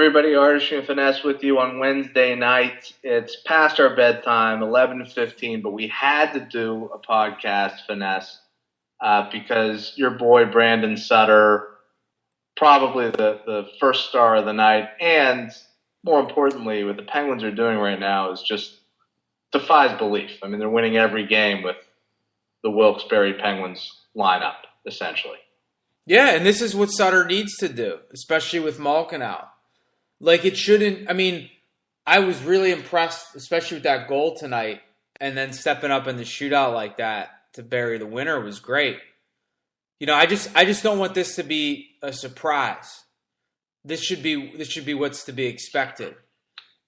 everybody? Artistry and Finesse with you on Wednesday night. It's past our bedtime, 11:15, but we had to do a podcast, Finesse, because your boy Brandon Sutter, probably the first star of the night, and more importantly, what the Penguins are doing right now is just defies belief. I mean, they're winning every game with the Wilkes-Barre Penguins lineup, essentially. Yeah, and this is what Sutter needs to do, especially with Malkin out. Like, it shouldn't – I mean, I was really impressed, especially with that goal tonight, and then stepping up in the shootout like that to bury the winner was great. You know, I just don't want this to be a surprise. This should be what's to be expected.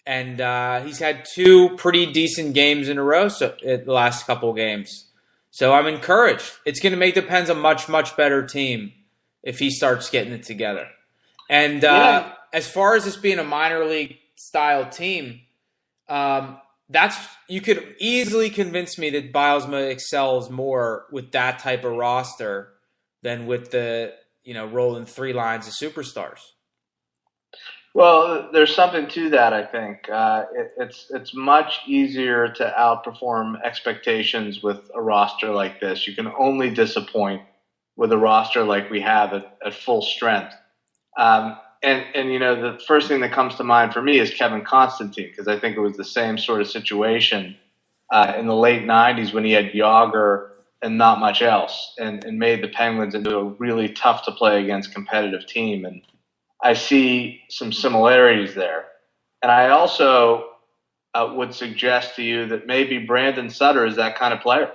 And he's had two pretty decent games in a row the last couple of games. So I'm encouraged. It's going to make the Pens a much, much better team if he starts getting it together. And as far as this being a minor league style team, you could easily convince me that Bilesma excels more with that type of roster than with the rolling three lines of superstars. Well, there's something to that, I think. It's much easier to outperform expectations with a roster like this. You can only disappoint with a roster like we have at full strength. And the first thing that comes to mind for me is Kevin Constantine, because I think it was the same sort of situation in the late 90s when he had Yager and not much else and made the Penguins into a really tough to play against competitive team. And I see some similarities there. And I also would suggest to you that maybe Brandon Sutter is that kind of player.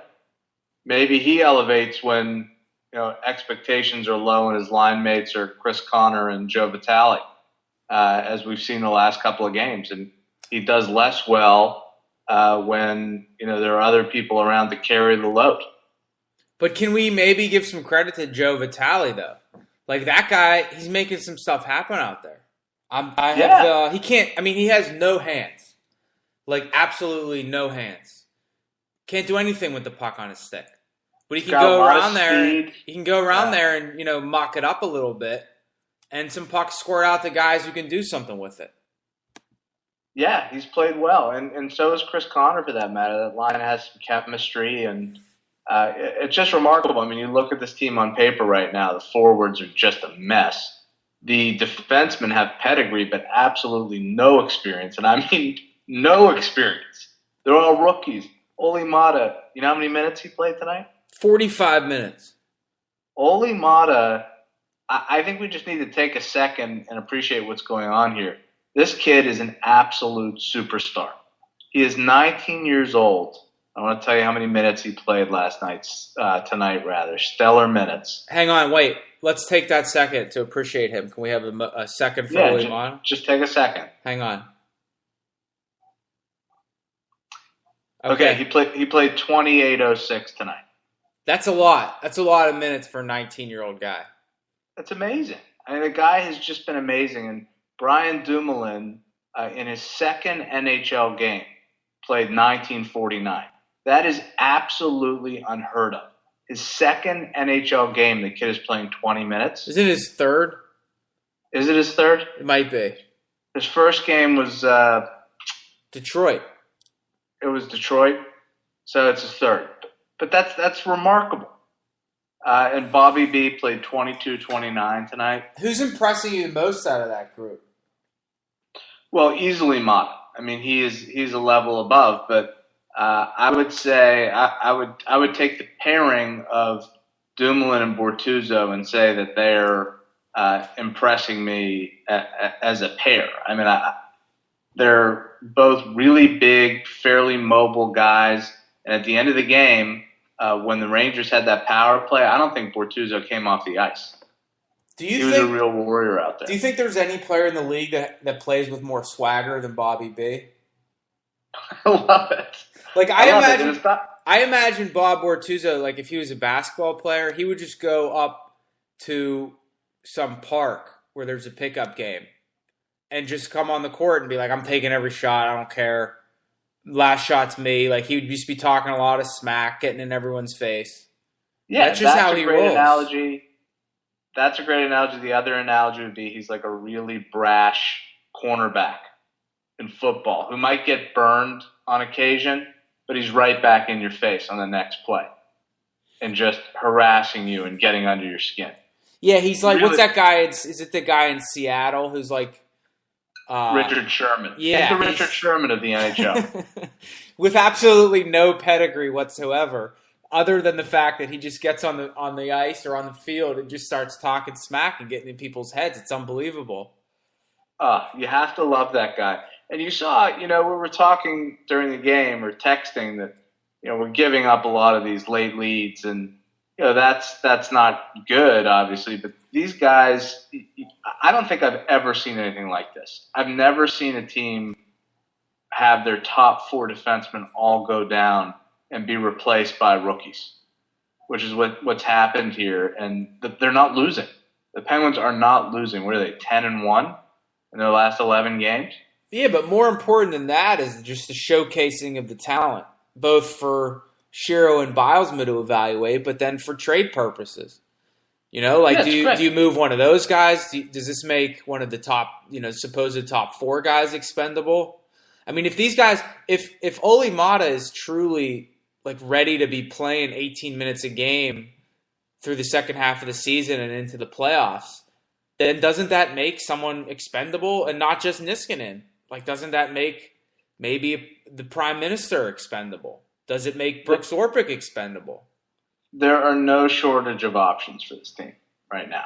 Maybe he elevates when expectations are low and his line mates are Chris Connor and Joe Vitale, as we've seen the last couple of games. And he does less well when there are other people around to carry the load. But can we maybe give some credit to Joe Vitale, though? Like, that guy, he's making some stuff happen out there. He can't. I mean, he has no hands, like absolutely no hands. Can't do anything with the puck on his stick. But he can go around there. He can go around there and muck it up a little bit, and some pucks squirt out to guys who can do something with it. Yeah, he's played well, and so is Chris Connor for that matter. That line has some chemistry, and it's just remarkable. I mean, you look at this team on paper right now. The forwards are just a mess. The defensemen have pedigree, but absolutely no experience, and I mean no experience. They're all rookies. Oli Mata, you know how many minutes he played tonight? 45 minutes. Oli Mata, I think we just need to take a second and appreciate what's going on here. This kid is an absolute superstar. He is 19 years old. I want to tell you how many minutes he played tonight. Stellar minutes. Hang on, wait. Let's take that second to appreciate him. Can we have a second for Oli Mata? Just take a second. Hang on. Okay, he played 28:06 tonight. That's a lot. That's a lot of minutes for a 19-year-old guy. That's amazing. I mean, the guy has just been amazing. And Brian Dumoulin, in his second NHL game, played 19:49. That is absolutely unheard of. His second NHL game, the kid is playing 20 minutes. Is it his third? Is it his third? It might be. His first game was Detroit. It was Detroit, so it's his third. But that's remarkable. And Bobby B played 22-29 tonight. Who's impressing you the most out of that group? Well, easily Mata. I mean, he's a level above, but I would say I would take the pairing of Dumoulin and Bortuzzo and say that they're impressing me as a pair. I mean, they're both really big, fairly mobile guys. And at the end of the game, when the Rangers had that power play, I don't think Bortuzzo came off the ice. He was a real warrior out there. Do you think there's any player in the league that plays with more swagger than Bobby B? I love it. Like, I imagine Bob Bortuzzo, like, if he was a basketball player, he would just go up to some park where there's a pickup game and just come on the court and be like, I'm taking every shot. I don't care. Last shot's me. Like, he would just be talking a lot of smack, getting in everyone's face. Yeah, that's just how he rolls. That's a great analogy. The other analogy would be he's like a really brash cornerback in football who might get burned on occasion, but he's right back in your face on the next play and just harassing you and getting under your skin. Yeah, he's like, what's that guy? Is it the guy in Seattle who's like Richard Sherman? Yeah, he's the Richard Sherman of the NHL. With absolutely no pedigree whatsoever, other than the fact that he just gets on the ice or on the field and just starts talking smack and getting in people's heads. It's unbelievable. You have to love that guy. And you saw, we were talking during the game or texting that, we're giving up a lot of these late leads, and that's not good, obviously. But these guys, I don't think I've ever seen anything like this. I've never seen a team have their top 4 defensemen all go down and be replaced by rookies, which is what's happened here. And they're not losing. The Penguins are not losing. What are they, 10-1 in their last 11 games? Yeah, but more important than that is just the showcasing of the talent, both for Shiro and Bilesma to evaluate, but then for trade purposes. Do you move one of those guys? Does this make one of the top, supposed top 4 guys expendable? I mean, if these guys, if Oli Mata is truly like ready to be playing 18 minutes a game through the second half of the season and into the playoffs, then doesn't that make someone expendable, and not just Niskanen? Like, doesn't that make maybe the Prime Minister expendable? Does it make Brooks Orpik expendable? There are no shortage of options for this team right now.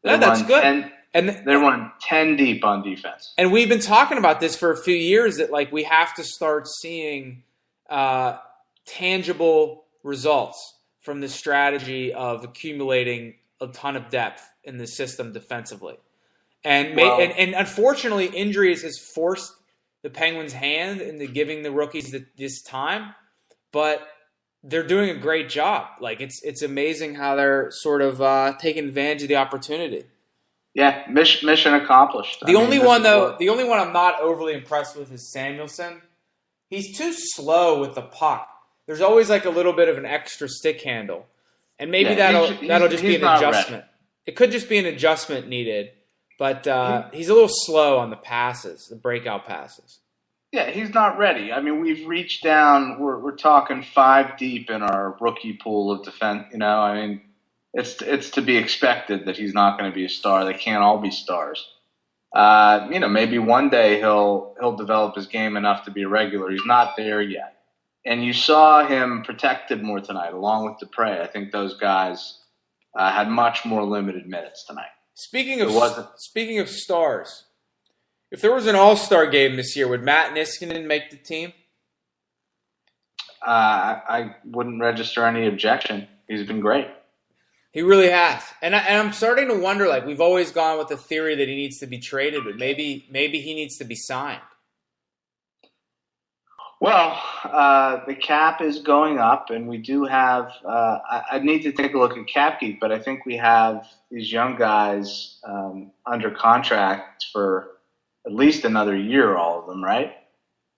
That's good. They're running 10 deep on defense. And we've been talking about this for a few years, that like we have to start seeing tangible results from the strategy of accumulating a ton of depth in the system defensively. And unfortunately, injuries has forced the Penguins' hand into giving the rookies this time, but they're doing a great job. Like it's amazing how they're sort of taking advantage of the opportunity. Yeah, mission accomplished. The only one I'm not overly impressed with is Samuelson. He's too slow with the puck. There's always like a little bit of an extra stick handle, and maybe that'll just be an adjustment. Ready. It could just be an adjustment needed, but he's a little slow on the passes, the breakout passes. Yeah, he's not ready. I mean, we've reached down. We're talking 5 deep in our rookie pool of defense. It's to be expected that he's not going to be a star. They can't all be stars. Maybe one day he'll develop his game enough to be a regular. He's not there yet. And you saw him protected more tonight, along with Dupre. I think those guys had much more limited minutes tonight. Speaking of stars, if there was an all-star game this year, would Matt Niskanen make the team? I wouldn't register any objection. He's been great. He really has. And I'm starting to wonder, like, we've always gone with the theory that he needs to be traded, but maybe he needs to be signed. Well, the cap is going up, and we do have I need to take a look at CapGeek, but I think we have these young guys under contract for at least another year, all of them, right?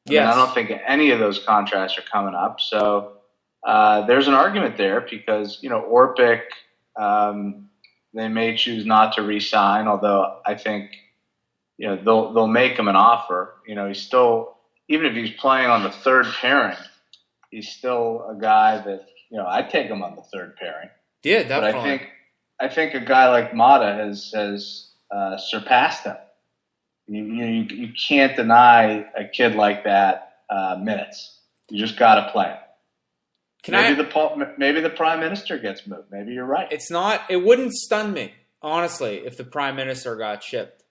Yes. I don't think any of those contracts are coming up. So there's an argument there because, Orpik, they may choose not to re-sign, although I think, they'll make him an offer. He's still, even if he's playing on the third pairing, he's still a guy that, I'd take him on the third pairing. Yeah, definitely. But I think a guy like Mata has surpassed him. You can't deny a kid like that minutes. You just got to play him. Maybe the Prime Minister gets moved. Maybe you're right. It wouldn't stun me, honestly, if the Prime Minister got shipped.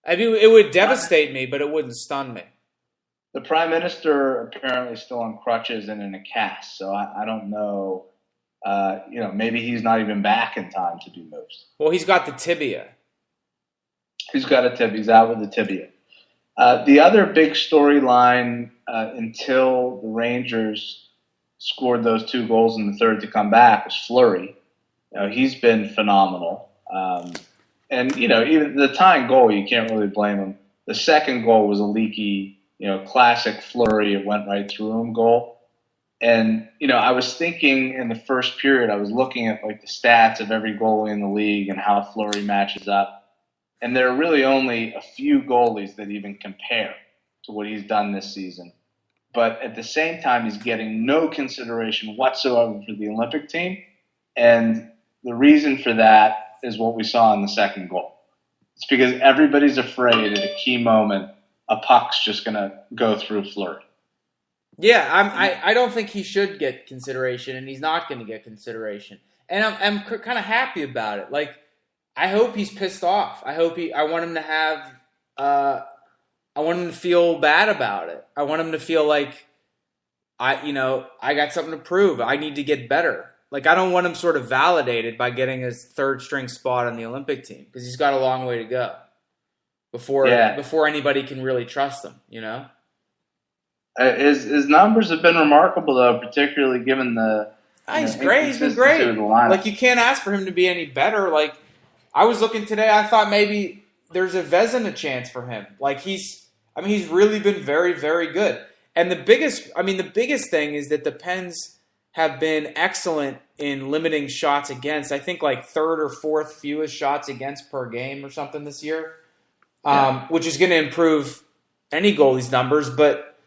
I mean, it would devastate me, but it wouldn't stun me. The Prime Minister apparently is still on crutches and in a cast, so I don't know. Maybe he's not even back in time to be moved. Well, he's got the tibia. He's got a tibia. He's out with the tibia. The other big storyline until the Rangers scored those 2 goals in the third to come back was Fleury. He's been phenomenal. And even the tying goal, you can't really blame him. The second goal was a leaky, classic Fleury, it went right through him goal. And, I was thinking in the first period, I was looking at like the stats of every goalie in the league and how Fleury matches up. And there are really only a few goalies that even compare to what he's done this season. But at the same time, he's getting no consideration whatsoever for the Olympic team. And the reason for that is what we saw in the second goal. It's because everybody's afraid at a key moment a puck's just going to go through Fleury. Yeah, I don't think he should get consideration, and he's not going to get consideration. And I'm kind of happy about it. Like, I hope he's pissed off. I want him to have I want him to feel bad about it. I want him to feel like I got something to prove. I need to get better. Like, I don't want him sort of validated by getting his third string spot on the Olympic team, because he's got a long way to go before anybody can really trust him, His numbers have been remarkable, though, particularly given the he's great. He's been great. Like, you can't ask for him to be any better. Like, I was looking today, I thought maybe there's a Vezina chance for him. Like, he's really been very, very good. And the biggest thing is that the Pens have been excellent in limiting shots against. I think like third or fourth fewest shots against per game or something this year, which is going to improve any goalie's numbers. But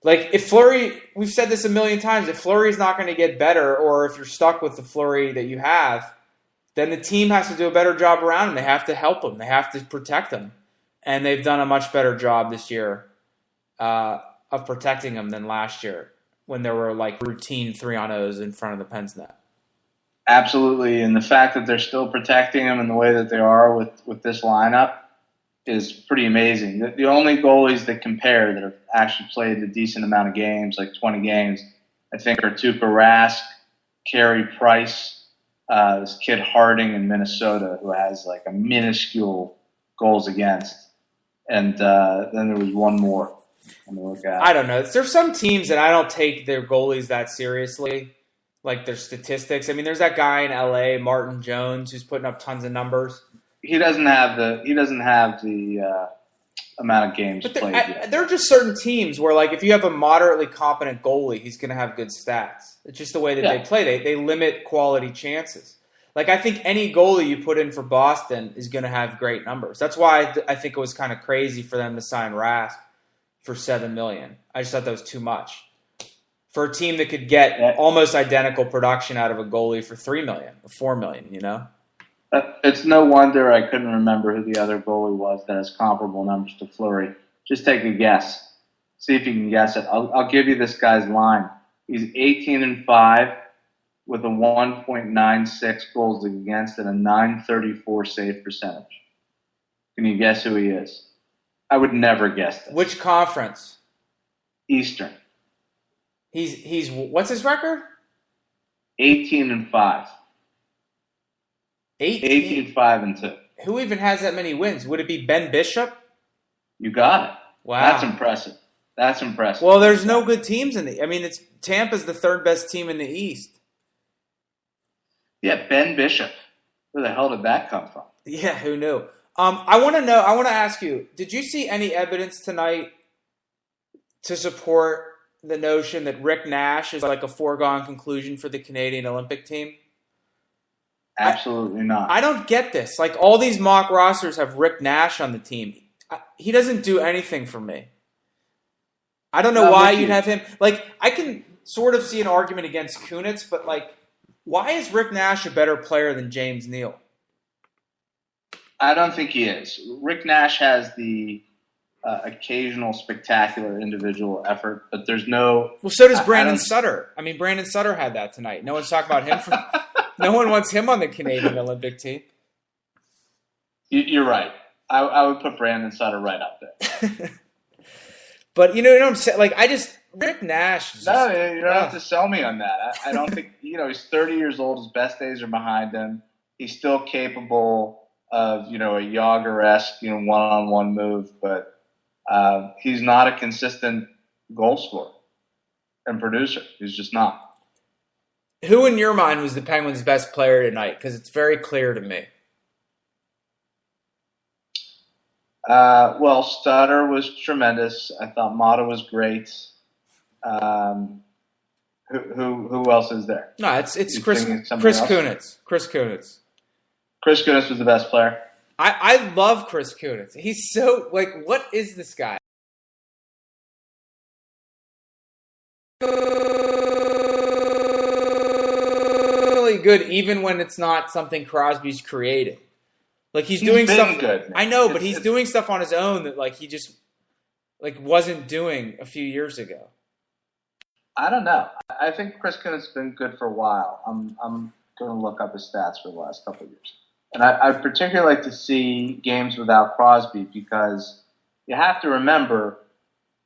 like, if Fleury, we've said this a million times, if Fleury's not going to get better, or if you're stuck with the Fleury that you have, then the team has to do a better job around him. They have to help him. They have to protect him. And they've done a much better job this year of protecting him than last year, when there were like routine 3-on-0s in front of the Pens net. Absolutely. And the fact that they're still protecting him in the way that they are with this lineup is pretty amazing. The only goalies that compare that have actually played a decent amount of games, like 20 games, I think are Tuukka Rask, Carey Price, this kid Harding in Minnesota, who has like a minuscule goals against. And then there was one more. I don't know. There's some teams that I don't take their goalies that seriously, like their statistics. I mean, there's that guy in LA, Martin Jones, who's putting up tons of numbers. He doesn't have the amount of games played yet. There are just certain teams where, like, if you have a moderately competent goalie, he's going to have good stats. It's just the way that they play. They limit quality chances. Like, I think any goalie you put in for Boston is going to have great numbers. That's why I think it was kind of crazy for them to sign Rask for $7 million. I just thought that was too much for a team that could get almost identical production out of a goalie for $3 million or $4 million. It's no wonder I couldn't remember who the other goalie was that has comparable numbers to Fleury. Just take a guess. See if you can guess it. I'll give you this guy's line. He's 18-5 with a 1.96 goals against and a 934 save percentage. Can you guess who he is? I would never guess this. Which conference? Eastern. He's what's his record? 18-5. 18-5-2. Who even has that many wins? Would it be Ben Bishop? You got it. Wow, that's impressive. That's impressive. Well, there's no good teams it's Tampa's the third best team in the East. Yeah, Ben Bishop. Where the hell did that come from? Yeah, who knew? I want to ask you, did you see any evidence tonight to support the notion that Rick Nash is like a foregone conclusion for the Canadian Olympic team? Absolutely not. I don't get this. Like, all these mock rosters have Rick Nash on the team. He doesn't do anything for me. I don't know why you'd have him. Like, I can sort of see an argument against Kunitz, but, like, why is Rick Nash a better player than James Neal? I don't think he is. Rick Nash has the occasional spectacular individual effort, but there's no... Well, so does Brandon Sutter. I mean, Brandon Sutter had that tonight. No one's talking about him. No one wants him on the Canadian Olympic team. You're right. I would put Brandon Sutter right up there. But you know what I'm saying? Like, Rick Nash. You don't have to sell me on that. I don't think, he's 30 years old. His best days are behind him. He's still capable of, a Yager-esque, one-on-one move, but he's not a consistent goal scorer and producer. He's just not. Who in your mind was the Penguins' best player tonight? Because it's very clear to me. Well, Sutter was tremendous. I thought Mata was great. Who else is there? No, it's Chris Kunitz. Chris Kunitz. Chris Kunitz was the best player. I love Chris Kunitz. He's so, like, what is this guy? Really good, even when it's not something Crosby's creating. Like, he's doing stuff. Good, man. I know, but he's doing stuff on his own that, like, he just, like, wasn't doing a few years ago. I don't know. I think Chris Kunitz has been good for a while. I'm going to look up his stats for the last couple of years. And I particularly like to see games without Crosby because you have to remember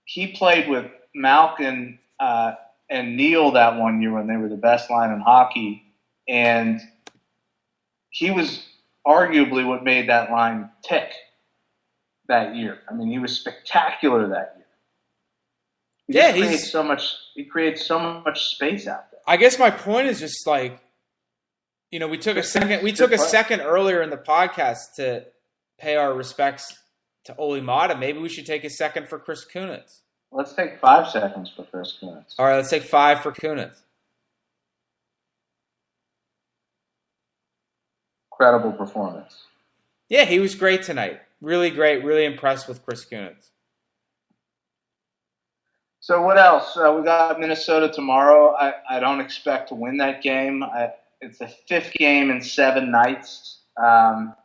he played with Malkin and Neal that one year when they were the best line in hockey, and he was arguably what made that line tick that year. I mean, he was spectacular that year. He creates so much space out there. I guess my point is just like, you know, we took a second earlier in the podcast to pay our respects to Oli Mata. Maybe we should take a second for Chris Kunitz. Let's take 5 seconds for Chris Kunitz. All right, let's take 5 for Kunitz. Incredible performance. Yeah, he was great tonight. Really great. Really impressed with Chris Kunitz. So what else? We got Minnesota tomorrow. I don't expect to win that game. It's the 5th game in 7 nights.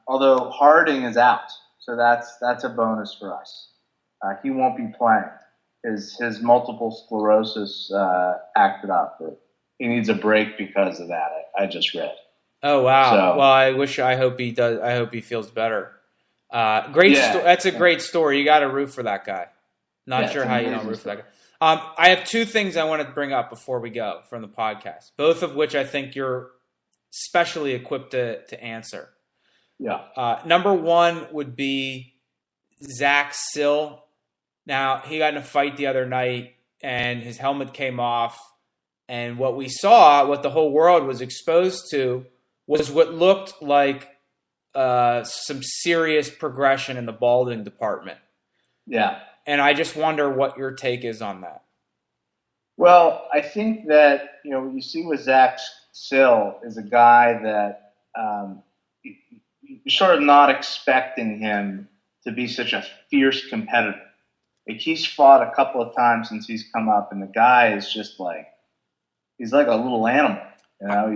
Although Harding is out, so that's a bonus for us. He won't be playing. His multiple sclerosis acted up. He needs a break because of that. I just read. Oh wow! So, well, I hope he does. I hope he feels better. That's a great story. You got to root for that guy. Not sure how you don't root for that guy. I have 2 things I want to bring up before we go from the podcast, both of which I think you're specially equipped to answer. Yeah. Number 1 would be Zach Sill. Now, he got in a fight the other night, and his helmet came off. And what we saw, what the whole world was exposed to, was what looked like some serious progression in the balding department. Yeah. And I just wonder what your take is on that. Well, I think that, you know, what you see with Zach Sill is a guy that you're sort of not expecting him to be such a fierce competitor. Like, he's fought a couple of times since he's come up, and the guy is just like, he's like a little animal. You know,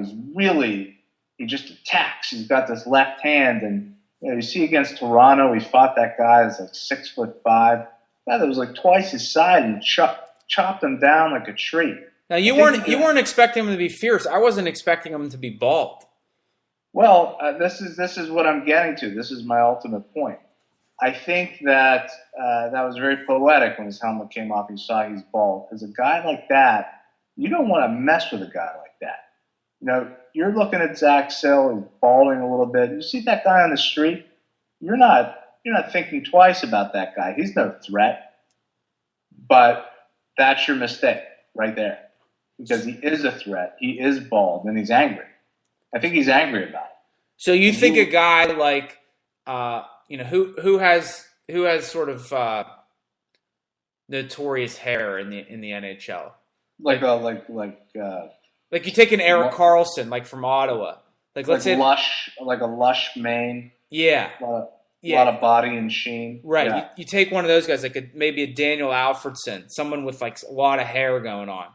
he just attacks. He's got this left hand, and you know, you see against Toronto, he fought that guy that's like 6'5", guy that was like twice his size, and chopped him down like a tree. Now you weren't expecting him to be fierce. I wasn't expecting him to be bald. Well, this is what I'm getting to. This is my ultimate point. I think that that was very poetic when his helmet came off. You saw he's bald, because a guy like that, you don't want to mess with a guy like that. You know, you're looking at Zach Sill, he's balding a little bit. You see that guy on the street, you're not thinking twice about that guy. He's no threat. But that's your mistake right there, because he is a threat. He is bald, and he's angry. I think he's angry about it. So you think a guy like who has sort of notorious hair in the NHL, like you take an Erik Karlsson, like from Ottawa, let's say a lush mane, a lot of body and sheen, right? Yeah. You take one of those guys, like maybe a Daniel Alfredsson, someone with like a lot of hair going on,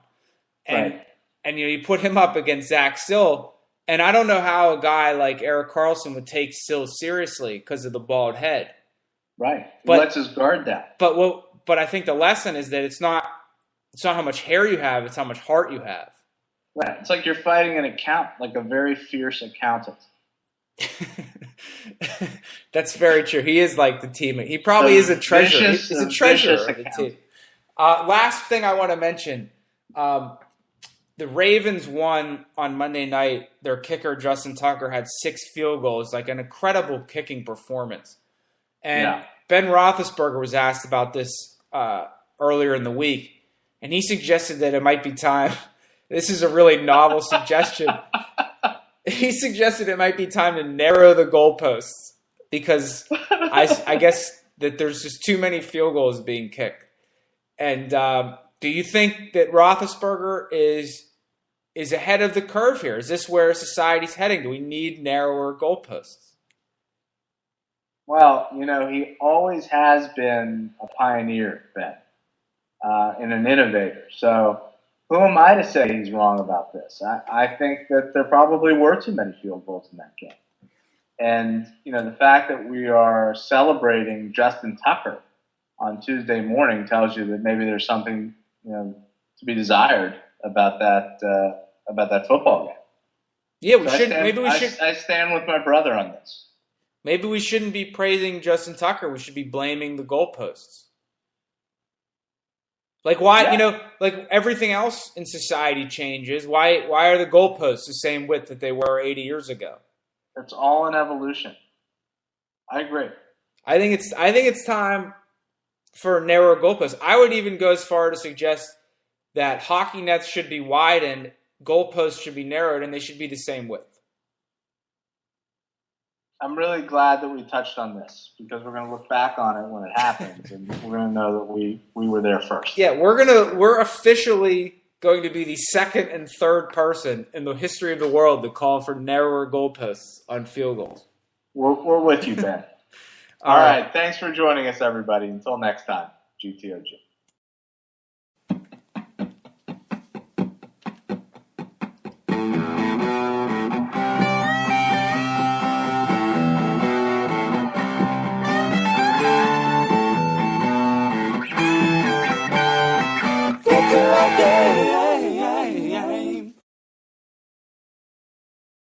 and you put him up against Zach Sill. And I don't know how a guy like Erik Karlsson would take Sill seriously because of the bald head. Right. He lets his guard down. But I think the lesson is that it's not how much hair you have, it's how much heart you have. Right. It's like you're fighting an accountant, like a very fierce accountant. That's very true. He is like the team. He probably is a treasure. He's a treasure of the team. Last thing I want to mention. The Ravens won on Monday night. Their kicker, Justin Tucker, had 6 field goals, like an incredible kicking performance. And Ben Roethlisberger was asked about this earlier in the week, and he suggested that it might be time. This is a really novel suggestion. He suggested it might be time to narrow the goalposts because I guess that there's just too many field goals being kicked. And do you think that Roethlisberger is ahead of the curve here? Is this where society's heading? Do we need narrower goalposts? Well, he always has been a pioneer, Ben, and an innovator. So who am I to say he's wrong about this? I think that there probably were too many field goals in that game. And, the fact that we are celebrating Justin Tucker on Tuesday morning tells you that maybe there's something, to be desired about that football game. Yeah, we So should. Maybe we should. I stand with my brother on this. Maybe we shouldn't be praising Justin Tucker. We should be blaming the goalposts. Like why, Yeah. like everything else in society changes. Why are the goalposts the same width that they were 80 years ago? It's all an evolution. I agree. I think it's time for narrower goalposts. I would even go as far to suggest that hockey nets should be widened, goalposts should be narrowed, and they should be the same width. I'm really glad that we touched on this because we're going to look back on it when it happens, and we're going to know that we were there first. Yeah, we're officially going to be the second and third person in the history of the world to call for narrower goalposts on field goals. We're with you, Ben. All right. Thanks for joining us, everybody. Until next time, GTOG.